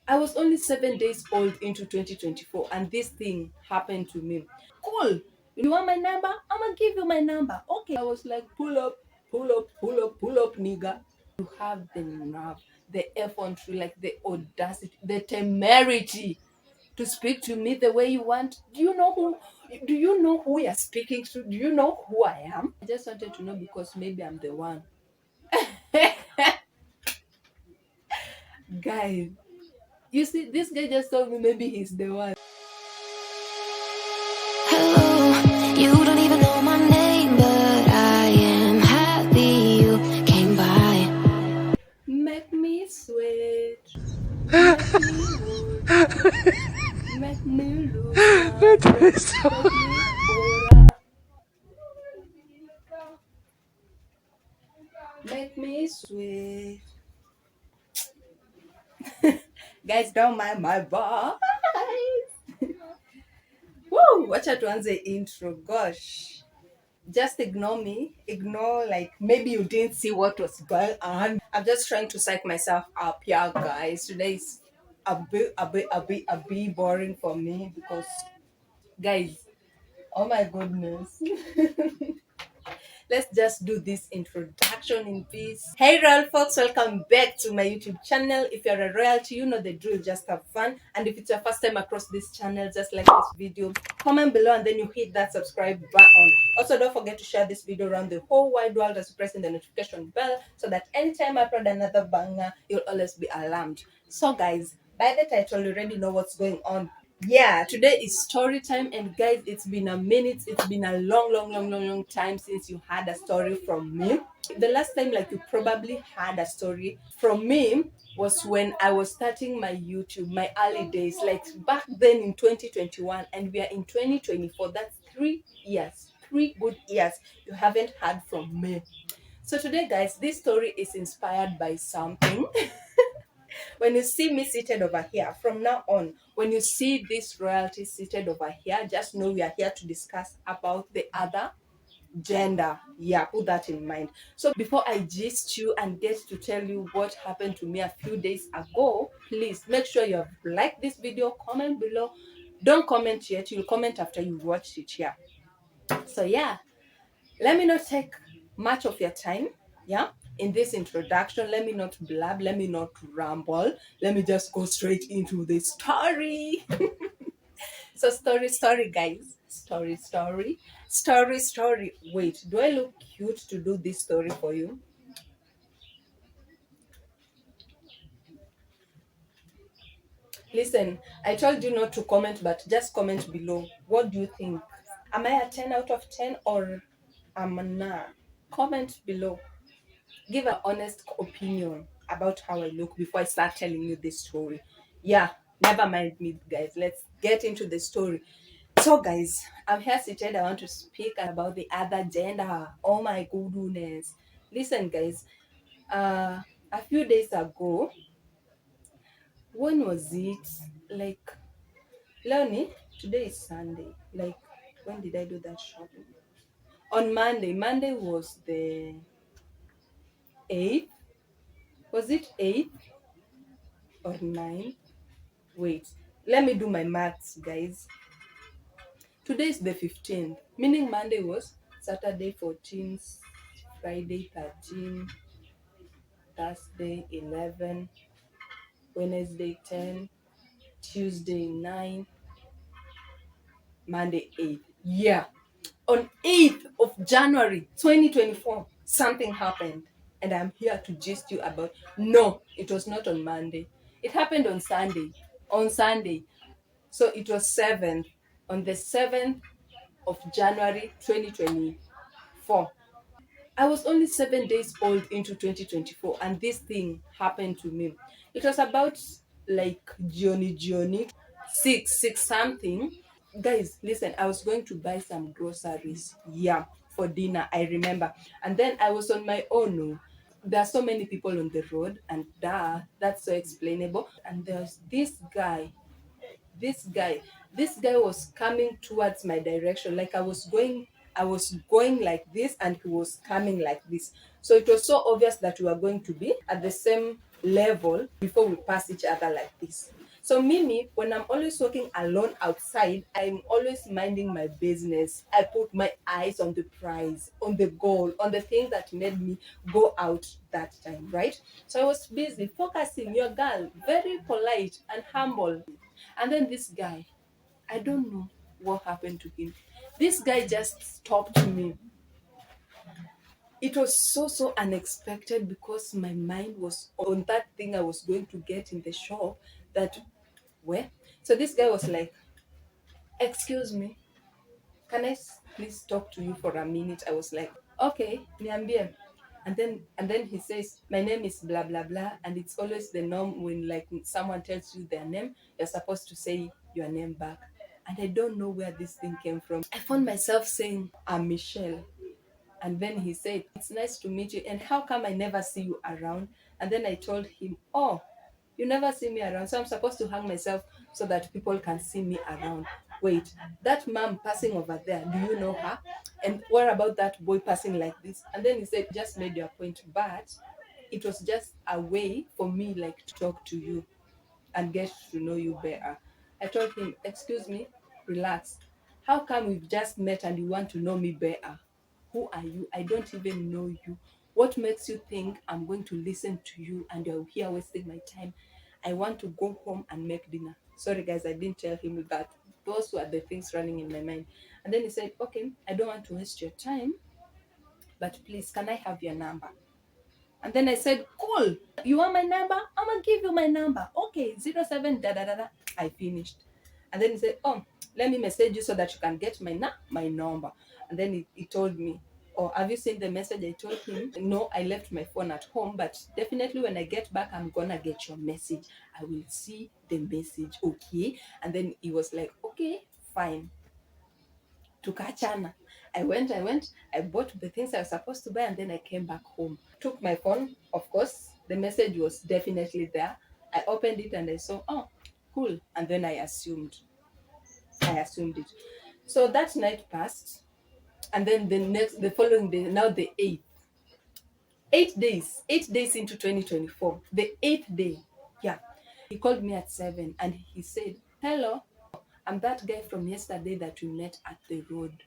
I was only 7 days old into 2024, and this thing happened to me. Cool. You want my number? I'm gonna give you my number. Okay. I was like, pull up, pull up, pull up, pull up, nigga. You have the nerve, the effrontery, like the audacity, the temerity to speak to me the way you want. Do you know who you're speaking to? Do you know who I am? I just wanted to know because maybe I'm the one. Guys, you see, this guy just told me maybe he's the one. Hello, you don't even know my name, but I am happy you came by. Make me sweat, make me hold, make me lose my breath, make me hold, make me sweat. Guys, don't mind my voice. Woo! Wacha tuanze intro. Gosh. Just ignore me. Ignore, like, maybe you didn't see what was going on. I'm just trying to psych myself up. Yeah, guys. Today is a bit boring for me because, guys, oh my goodness. Let's just do this introduction in peace. Hey, royal folks, welcome back to my YouTube channel. If you're a royalty, you know the drill, just have fun. And if it's your first time across this channel, just like this video, comment below and then you hit that subscribe button. Also, don't forget to share this video around the whole wide world as you pressing the notification bell so that anytime I upload another banger, you'll always be alarmed. So, guys, by the title, you already know what's going on. Yeah, today is story time, and guys, it's been a minute. It's been a long time since you had a story from me. The last time, like, you probably had a story from me was when I was starting my YouTube, my early days, like back then in 2021, and we are in 2024. That's 3 years, 3 good years you haven't heard from me. So today, guys, this story is inspired by something. When you see me seated over here, from now on, when you see this royalty seated over here, just know we are here to discuss about the other gender. Yeah, put that in mind. So before I gist you and get to tell you what happened to me a few days ago, please make sure you have liked this video, comment below. Don't comment yet, you'll comment after you watch it. Yeah. So yeah, let me not take much of your time. Yeah, in this introduction, let me not blab, let me not ramble, let me just go straight into the story. So story, guys. Story. Wait, do I look cute to do this story for you? Listen, I told you not to comment, but just comment below. What do you think? Am I a 10 out of 10 or am I not? Comment below. Give an honest opinion about how I look before I start telling you this story. Yeah, never mind me, guys. Let's get into the story. So, guys, I'm here seated. I want to speak about the other gender. Oh my goodness. Listen, guys. A few days ago, when was it? Like, Leonie, today is Sunday. Like, when did I do that shopping? On Monday. Monday was the 8th. Was it 8th or 9th? Wait, let me do my maths, guys. Today is the 15th, meaning Monday was Saturday 14, Friday 13, Thursday 11, Wednesday 10, Tuesday 9, Monday 8. Yeah, on 8th of January 2024, something happened. And I'm here to gist you about. No, it was not on Monday. It happened on Sunday. On Sunday. So it was 7th. On the 7th of January 2024. I was only 7 days old into 2024, and this thing happened to me. It was about like Johnny, six something. Guys, listen, I was going to buy some groceries, yeah, for dinner, I remember. And then I was on my own. Oh. There are so many people on the road, and that's so explainable. And there's this guy this guy was coming towards my direction, like I was going like this and he was coming like this, so it was so obvious that we were going to be at the same level before we pass each other like this. So Mimi, when I'm always walking alone outside, I'm always minding my business. I put my eyes on the prize, on the goal, on the thing that made me go out that time, right? So I was busy focusing. Your girl, very polite and humble. And then this guy, I don't know what happened to him. This guy just stopped me. It was so unexpected because my mind was on that thing I was going to get in the shop. That where So this guy was like, excuse me, can please talk to you for a minute? I was like, okay, niambie. And then he says, my name is blah blah blah. And it's always the norm when like someone tells you their name, you're supposed to say your name back. And I don't know where this thing came from. I found myself saying, I'm Michelle. And then he said, it's nice to meet you. And how come I never see you around? And then I told him, oh, you never see me around. So I'm supposed to hang myself so that people can see me around. Wait, that mom passing over there, do you know her? And what about that boy passing like this? And then he said, just made your point, but it was just a way for me like to talk to you and get to know you better. I told him, excuse me, relax. How come we've just met and you want to know me better? Who are you? I don't even know you. What makes you think I'm going to listen to you and you're here wasting my time? I want to go home and make dinner. Sorry, guys, I didn't tell him that. Those were the things running in my mind. And then he said, okay, I don't want to waste your time, but please, can I have your number? And then I said, cool. You want my number? I'm gonna give you my number. Okay, 07 da da da da. I finished. And then he said, oh, let me message you so that you can get my number. And then he told me, oh, have you seen the message? I told him, no, I left my phone at home, but definitely when I get back, I'm gonna get your message. I will see the message, okay? And then he was like, okay, fine. Tukachana. I bought the things I was supposed to buy, and then I came back home. Took my phone, of course, the message was definitely there. I opened it and I saw, oh, cool. And then I assumed it. So that night passed, and then the following day, now the 8 days into 2024, the 8th day, yeah, he called me at 7 and he said, hello, I'm that guy from yesterday that we met at the road.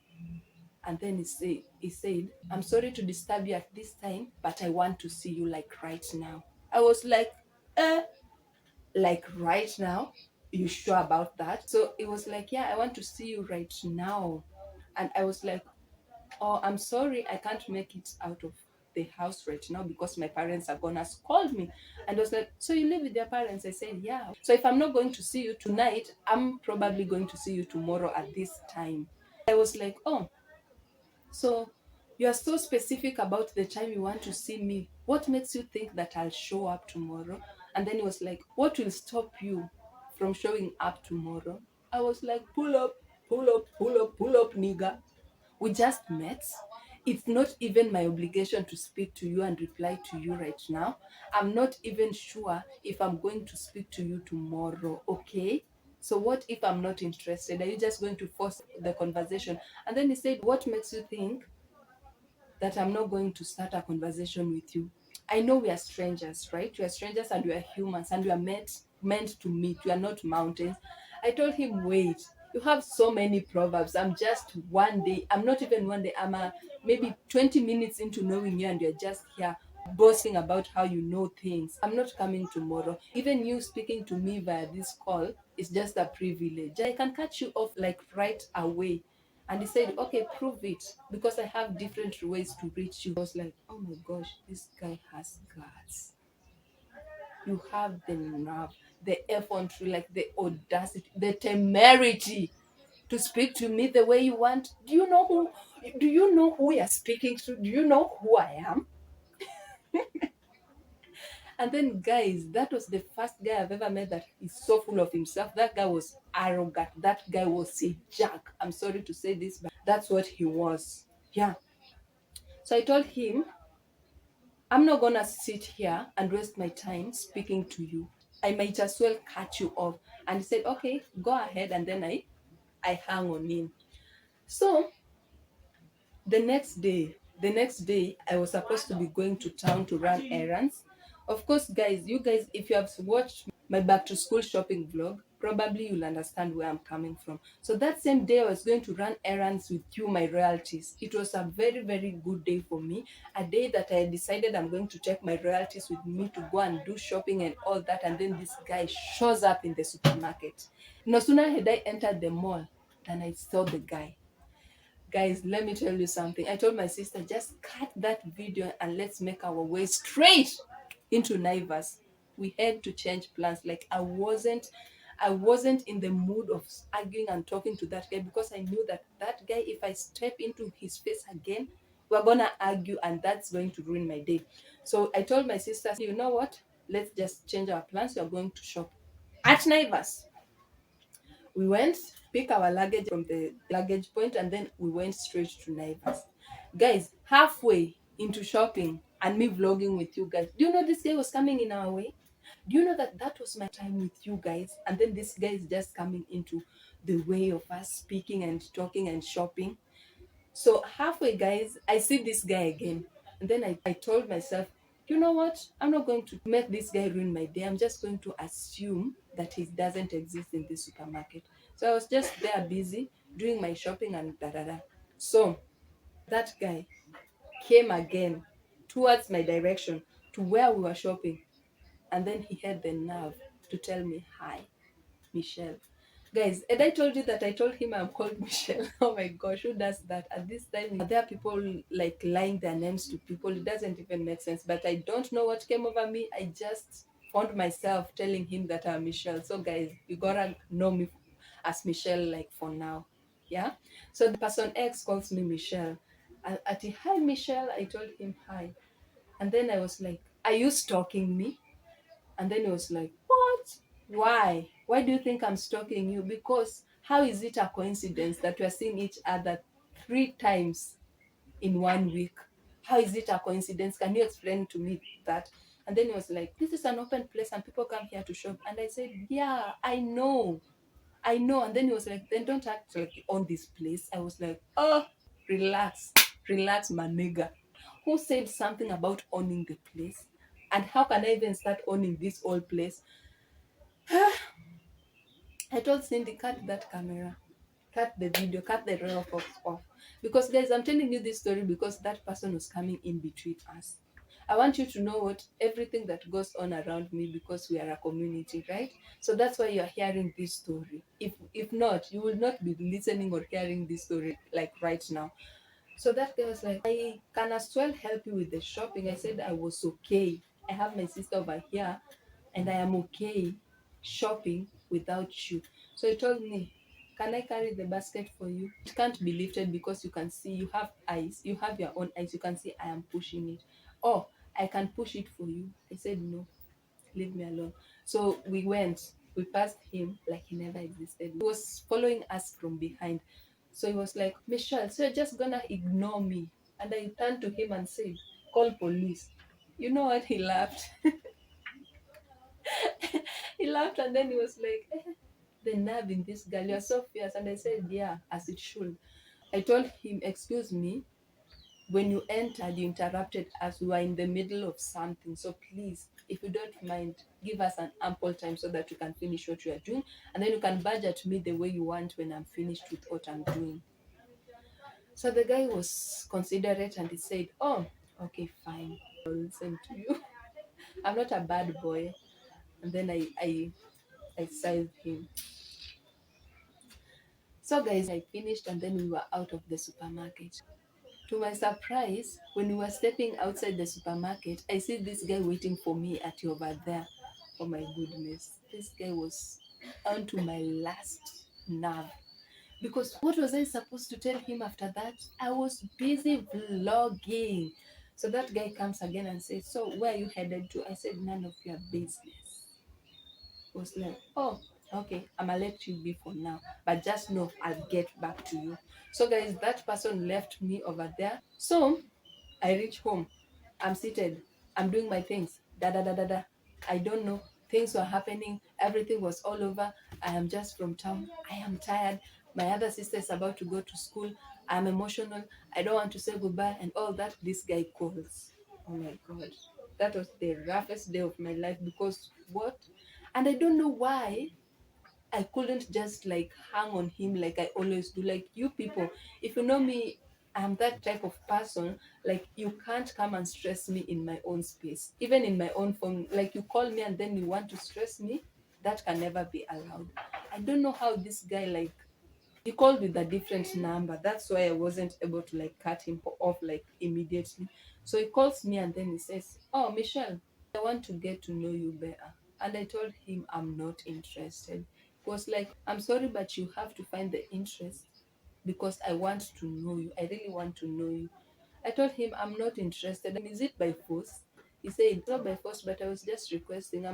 And then he said, I'm sorry to disturb you at this time, but I want to see you like right now. I was like, like right now? You sure about that? So it was like, yeah, I want to see you right now. And I was like, oh, I'm sorry, I can't make it out of the house right now because my parents are gonna scold me. And I was like, so you live with your parents? I said, yeah. So if I'm not going to see you tonight, I'm probably going to see you tomorrow at this time. I was like, oh, so you are so specific about the time you want to see me. What makes you think that I'll show up tomorrow? And then he was like, what will stop you from showing up tomorrow? I was like, pull up, pull up, pull up, pull up, nigga. We just met. It's not even my obligation to speak to you and reply to you right now. I'm not even sure if I'm going to speak to you tomorrow, okay? So what if I'm not interested? Are you just going to force the conversation? And then he said, what makes you think that I'm not going to start a conversation with you? I know we are strangers, right? We are strangers and we are humans and we are meant to meet. We are not mountains. I told him, wait, you have so many proverbs. I'm just one day, I'm not even one day, maybe 20 minutes into knowing you and you're just here boasting about how you know things. I'm not coming tomorrow. Even you speaking to me via this call is just a privilege. I can catch you off like right away. And he said, okay, prove it because I have different ways to reach you. I was like, oh my gosh, this guy has guts. You have the nerve, the effrontery, like the audacity, the temerity to speak to me the way you want. Do you know who you're speaking to? Do you know who I am? And then, guys, that was the first guy I've ever met that is so full of himself. That guy was arrogant. That guy was a jack. I'm sorry to say this, but that's what he was. Yeah. So I told him, I'm not gonna sit here and waste my time speaking to you. I might as well cut you off. And he said, okay, go ahead. And then I hung on him. So the next day, I was supposed to be going to town to run errands. Of course, guys, you guys, if you have watched my back to school shopping vlog, probably you'll understand where I'm coming from. So that same day, I was going to run errands with you, my royalties. It was a very, very good day for me. A day that I decided I'm going to take my royalties with me to go and do shopping and all that. And then this guy shows up in the supermarket. No sooner had I entered the mall than I saw the guy. Guys, let me tell you something. I told my sister, just cut that video and let's make our way straight into Naivas. We had to change plans. Like I wasn't in the mood of arguing and talking to that guy, because I knew that that guy, if I step into his face again, we're gonna argue and that's going to ruin my day. So I told my sister, you know what? Let's just change our plans. We're going to shop at Naivas. We went, pick our luggage from the luggage point, and then we went straight to Naivas. Guys, halfway into shopping and me vlogging with you guys, do you know this guy was coming in our way? Do you know that that was my time with you guys? And then this guy is just coming into the way of us speaking and talking and shopping. So halfway, guys, I see this guy again. And then I told myself, you know what? I'm not going to make this guy ruin my day. I'm just going to assume that he doesn't exist in this supermarket. So I was just there busy doing my shopping and da da da. So that guy came again towards my direction to where we were shopping. And then he had the nerve to tell me, hi, Michelle. Guys, and I told you that I told him I'm called Michelle. Oh my gosh, who does that? At this time, there are people like lying their names to people. It doesn't even make sense. But I don't know what came over me. I just found myself telling him that I'm Michelle. So, guys, you gotta know me as Michelle, like for now. Yeah. So the person X calls me Michelle. And at the hi Michelle, I told him hi. And then I was like, are you stalking me? And then he was like, what? Why? Why do you think I'm stalking you? Because how is it a coincidence that we're seeing each other 3 times in 1 week? How is it a coincidence? Can you explain to me that? And then he was like, this is an open place and people come here to shop. And I said, yeah, I know. I know. And then he was like, then don't act like you own this place. I was like, oh, relax. Relax, my nigga. Who said something about owning the place? And how can I even start owning this old place? I told Cindy, cut that camera, cut the video, cut the raw fox off. Because, guys, I'm telling you this story because that person was coming in between us. I want you to know what everything that goes on around me, because we are a community, right? So that's why you're hearing this story. If not, you will not be listening or hearing this story like right now. So that guy was like, I can as well help you with the shopping. I said I was okay. I have my sister over here and I am okay shopping without you. So he told me, can I carry the basket for you? It can't be lifted because you can see, you have eyes, you have your own eyes, you can see I am pushing it. Oh, I can push it for you. I said, no, leave me alone. So we passed him like he never existed. He was following us from behind. So he was like, Michelle, so you're just gonna ignore me. And I turned to him and said, call police. You know what? He laughed. He laughed and then he was like, the nerve in this girl, you're so fierce. And I said, yeah, as it should. I told him, excuse me, when you entered, you interrupted us. We were in the middle of something. So please, if you don't mind, give us an ample time so that you can finish what you are doing. And then you can budget me the way you want when I'm finished with what I'm doing. So the guy was considerate and he said, oh, okay, fine. I'll listen to you. I'm not a bad boy. And then I saved him. So guys, I finished and then we were out of the supermarket. To my surprise, when we were stepping outside the supermarket, I see this guy waiting for me at over there. Oh my goodness. This guy was onto my last nerve. Because what was I supposed to tell him after that? I was busy vlogging. So that guy comes again and says, so where are you headed to? I said, none of your business. Was like, oh, okay, I'ma let you be for now. But just know I'll get back to you. So guys, that person left me over there. So I reach home. I'm seated. I'm doing my things. Da da da da da. I don't know. Things were happening. Everything was all over. I am just from town. I am tired. My other sister is about to go to school. I'm emotional. I don't want to say goodbye and all that. This guy calls. Oh my god. That was the roughest day of my life because what? And I don't know why I couldn't just like hang on him like I always do. Like you people, if you know me, I'm that type of person. Like you can't come and stress me in my own space, even in my own phone. Like you call me and then you want to stress me, that can never be allowed. I don't know how this guy like he called with a different number. That's why I wasn't able to like cut him off like immediately. So he calls me and then he says, "Oh, Michelle, I want to get to know you better." And I told him I'm not interested. He was like, "I'm sorry, but you have to find the interest because I want to know you. I really want to know you." I told him I'm not interested. Is it by force? He said it's not by force, but I was just requesting.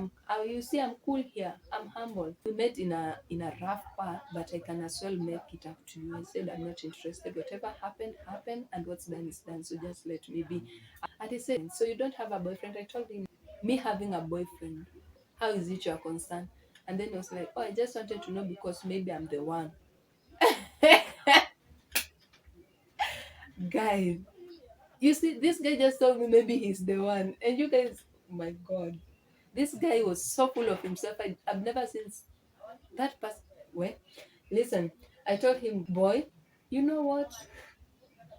You see, I'm cool here. I'm humble. We met in a rough part, but I can as well make it up to you. I said I'm not interested. Whatever happened, happened, and what's done is done. So just let me be. And he said, "So you don't have a boyfriend?" I told him, "Me having a boyfriend, how is it your concern?" And then he was like, "Oh, I just wanted to know because maybe I'm the one." Guys, you see, this guy just told me maybe he's the one. And you guys, oh my God, this guy was so full of himself. I've never seen that person. Well, listen, I told him, "Boy, you know what?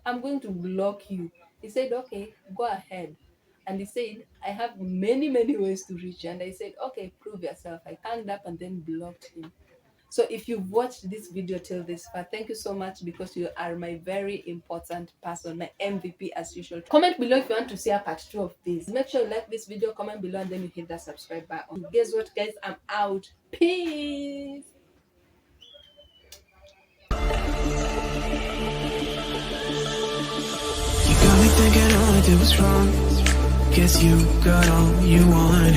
I'm going to block you." He said, "Okay, go ahead." And he said, "I have many, many ways to reach you." And I said, "Okay, prove yourself." I hanged up and then blocked him. So if you've watched this video till this far, thank you so much because you are my very important person, my MVP as usual. Comment below if you want to see a part 2 of this. Make sure you like this video, comment below, and then you hit that subscribe button. Guess what, guys? I'm out. Peace. You got me thinking all I did was wrong. Guess you got all you wanted.